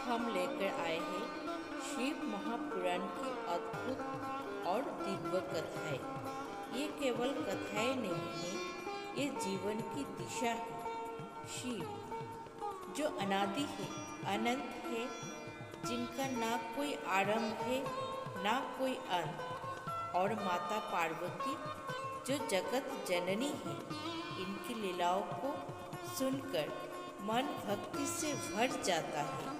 हम लेकर आए हैं शिव महापुराण की अद्भुत और दिव्य कथाएं। ये केवल कथाएं नहीं है, ये जीवन की दिशा है। शिव जो अनादि है, अनंत है, जिनका ना कोई आरंभ है ना कोई अंत, और माता पार्वती जो जगत जननी है। इनकी लीलाओं को सुनकर मन भक्ति से भर जाता है।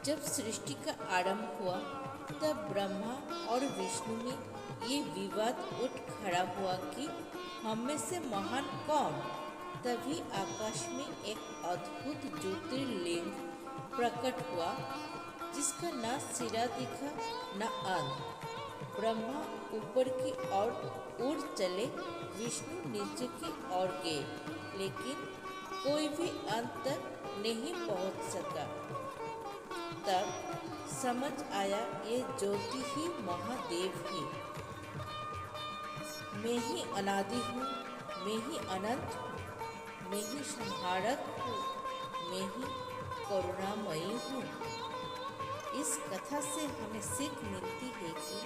जब सृष्टि का आरंभ हुआ तब ब्रह्मा और विष्णु में ये विवाद उठ खड़ा हुआ कि हम में से महान कौन। तभी आकाश में एक अद्भुत ज्योतिर्लिंग प्रकट हुआ, जिसका न सिरा दिखा न अंत। ब्रह्मा ऊपर की ओर उड़ चले, विष्णु नीचे की ओर गए, लेकिन कोई भी अंत तक नहीं पहुंच सका। तब समझ आया ये ज्योति ही महादेव है। मैं ही अनादि हूँ, मैं ही अनंत हूँ, मैं ही संहारक हूँ, मैं ही करुणामयी हूँ। इस कथा से हमें सीख मिलती है कि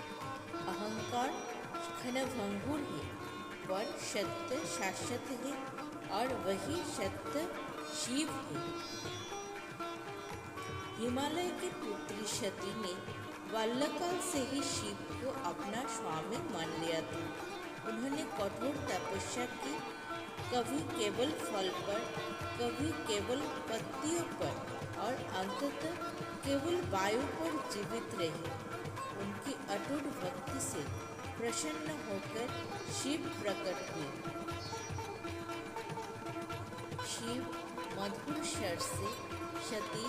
अहंकार क्षणभंगुर है, पर सत्य शाश्वत है, और वही सत्य शिव है। हिमालय की पुत्री सती ने बाल्यकाल से ही शिव को अपना स्वामी मान लिया था। उन्होंने कठोर तपस्या की, कभी केवल फल पर, कभी केवल पत्तियों पर, और अंततः केवल वायु पर जीवित रही। उनकी अटूट भक्ति से प्रसन्न होकर शिव प्रकट हुए। शिव मधुर स्वर से, सती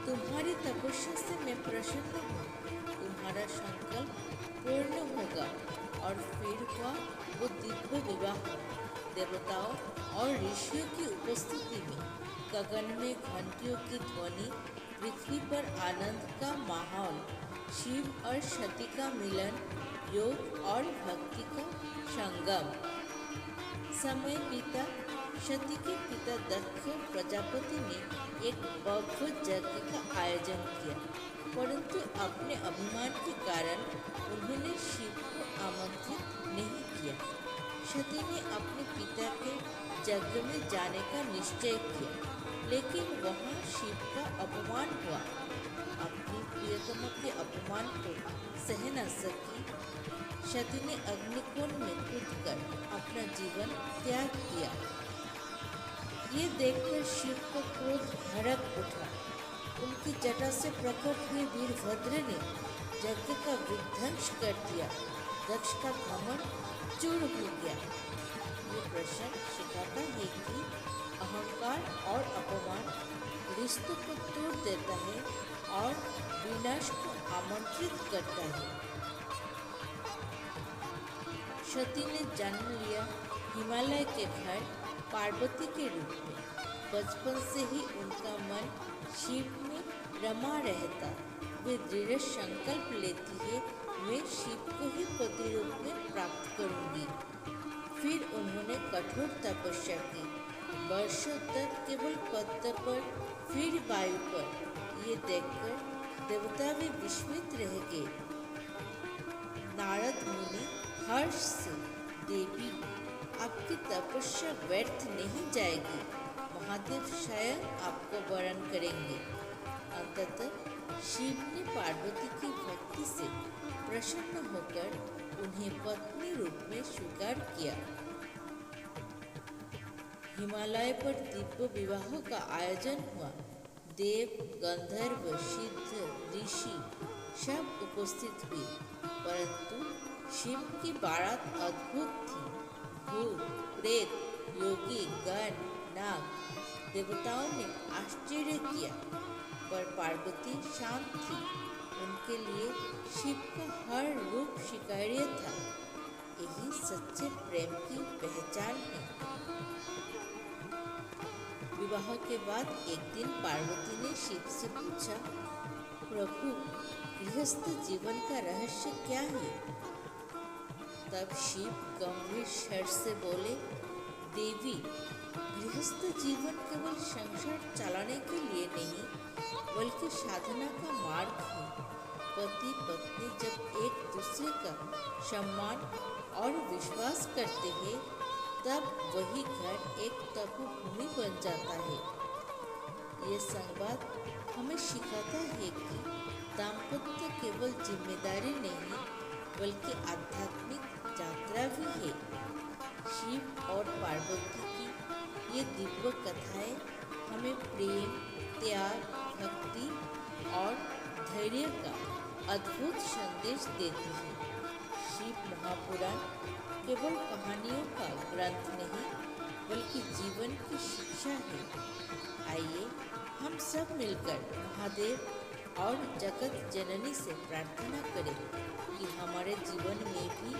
तुम्हारी तपस्या से मैं प्रसन्न हूँ, तुम्हारा संकल्प पूर्ण होगा। और फिर हुआ वो दिव्य विवाह। देवताओं और ऋषियों की उपस्थिति में गगन में घंटियों की ध्वनि, पृथ्वी पर आनंद का माहौल, शिव और सती का मिलन, योग और भक्ति का संगम। समय बीता। सती के पिता दक्ष प्रजापति ने एक भव्य यज्ञ का आयोजन किया, परंतु अपने अभिमान के कारण उन्होंने शिव को आमंत्रित नहीं किया। सती ने अपने पिता के यज्ञ में जाने का निश्चय किया, लेकिन वहाँ शिव का अपमान हुआ। अपनी प्रियतमा के अपमान को सह न सकी, सती ने अग्निकुंड में कूदकर अपना जीवन त्याग किया। ये देखकर शिव को क्रोध भड़क उठा। उनकी जटा से प्रकट हुए वीरभद्र ने यज्ञ का विध्वंस कर दिया। दक्ष का घमंड चूर हो गया। ये प्रसंग सिखाता है कि अहंकार और अपमान रिश्तों को तोड़ देता है और विनाश को आमंत्रित करता है। सती ने जन्म लिया हिमालय के घर पार्वती के रूप में। बचपन से ही उनका मन शिव में रमा रहता। वे दृढ़ संकल्प लेती है, मैं शिव को ही पति रूप में प्राप्त करूंगी। फिर उन्होंने कठोर तपस्या की, वर्षों तक केवल पत्थर पर, फिर वायु पर। ये देखकर देवता भी विस्मित रह गए। नारद मुनि हर्ष से, देवी आपकी तपस्या व्यर्थ नहीं जाएगी, महादेव स्वयं आपको वरण करेंगे। अंततः शिव ने पार्वती की भक्ति से प्रसन्न होकर उन्हें पत्नी रूप में स्वीकार किया। हिमालय पर दिव्य विवाहों का आयोजन हुआ। देव, गंधर्व, सिद्ध, ऋषि सब उपस्थित हुए, परंतु शिव की बारात अद्भुत थी। भूत, प्रेत, योगी, गण, नाग, देवताओं ने आश्चर्य किया, पर पार्वती शांत थी। उनके लिए शिव का हर रूप स्वीकार्य था। यही सच्चे प्रेम की पहचान है। विवाह के बाद एक दिन पार्वती ने शिव से पूछा, प्रभु, गृहस्थ जीवन का रहस्य क्या है? तब शिव गंभीर स्वर से बोले, देवी गृहस्थ जीवन केवल संसार चलाने के लिए नहीं बल्कि साधना का मार्ग है। पति पत्नी जब एक दूसरे का सम्मान और विश्वास करते हैं तब वही घर एक तपोभूमि बन जाता है। ये संवाद हमें सिखाता है कि दाम्पत्य केवल जिम्मेदारी नहीं बल्कि आध्यात्मिक यात्रा भी है। शिव और पार्वती की ये दिव्य कथाएं हमें प्रेम, त्याग, भक्ति और धैर्य का अद्भुत संदेश देती है। शिव महापुराण केवल कहानियों का ग्रंथ नहीं बल्कि जीवन की शिक्षा है। आइए हम सब मिलकर महादेव और जगत जननी से प्रार्थना करें कि हमारे जीवन में भी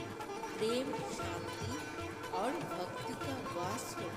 प्रेम, शांति और भक्ति का वास हो।